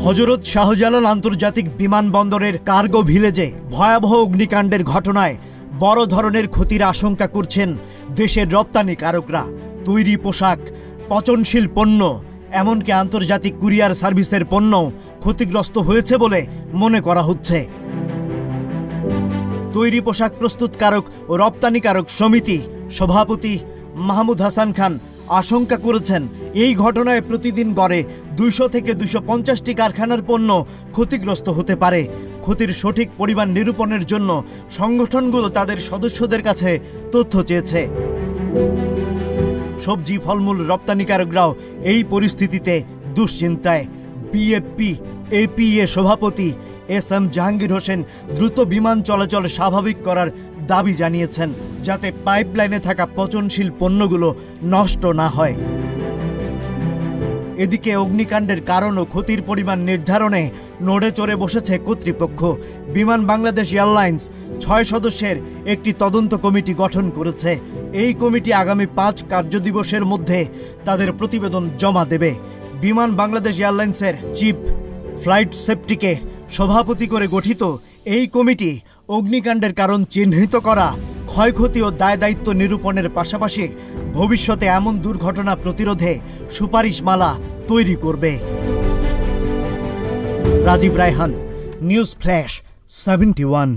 হযরত শাহজালাল আন্তর্জাতিক বিমানবন্দরের কার্গো ভিলেজে ভয়াবহ অগ্নিকাণ্ডের ঘটনায় বড় ধরনের ক্ষতির আশঙ্কা করছেন দেশের রপ্তানিকারকরা। তৈরি পোশাক, পচনশীল পণ্য, এমনকি আন্তর্জাতিক কুরিয়ার সার্ভিসের পণ্য ক্ষতিগ্রস্ত হয়েছে বলে মনে করা হচ্ছে। তৈরি পোশাক প্রস্তুতকারক ও রপ্তানিকারক সমিতি সভাপতি মাহমুদ হাসান খান আশঙ্কা করেছেন, এই ঘটনায় প্রতিদিন গড়ে 200 থেকে 250টি কারখানার পণ্য ক্ষতিগ্রস্ত হতে পারে। ক্ষতির সঠিক পরিমাণ নিরূপণের জন্য সংগঠনগুলো তাদের সদস্যদের কাছে তথ্য চেয়েছে। সবজি ফলমূল রপ্তানিকারকরাও এই পরিস্থিতিতে দুশ্চিন্তায়। বিএফপি এপিএ সভাপতি এস.এম. জাহাঙ্গীর হোসেন দ্রুত বিমান চলাচল স্বাভাবিক করার দাবি জানিয়েছেন, যাতে পাইপলাইনে থাকা পচনশীল পণ্যগুলো নষ্ট না হয়। এদিকে অগ্নিকাণ্ডের কারণ ও ক্ষতির পরিমাণ নির্ধারণে নড়ে চড়ে বসেছে কর্তৃপক্ষ। বিমান বাংলাদেশ এয়ারলাইন্স 6 সদস্যের একটি তদন্ত কমিটি গঠন করেছে। এই কমিটি আগামী 5 কার্যদিবসের মধ্যে তাদের প্রতিবেদন জমা দেবে। বিমান বাংলাদেশ এয়ারলাইন্সের চিফ ফ্লাইট সেফটিকে সভাপতি করে গঠিত এই কমিটি অগ্নিকাণ্ডের কারণ চিহ্নিত করা, ক্ষয়ক্ষতি ও দায় দায়িত্ব নিরূপণের পাশাপাশি ভবিষ্যতে এমন দুর্ঘটনা প্রতিরোধে সুপারিশমালা তৈরি করবে। Rajib Raihan, news flash 71।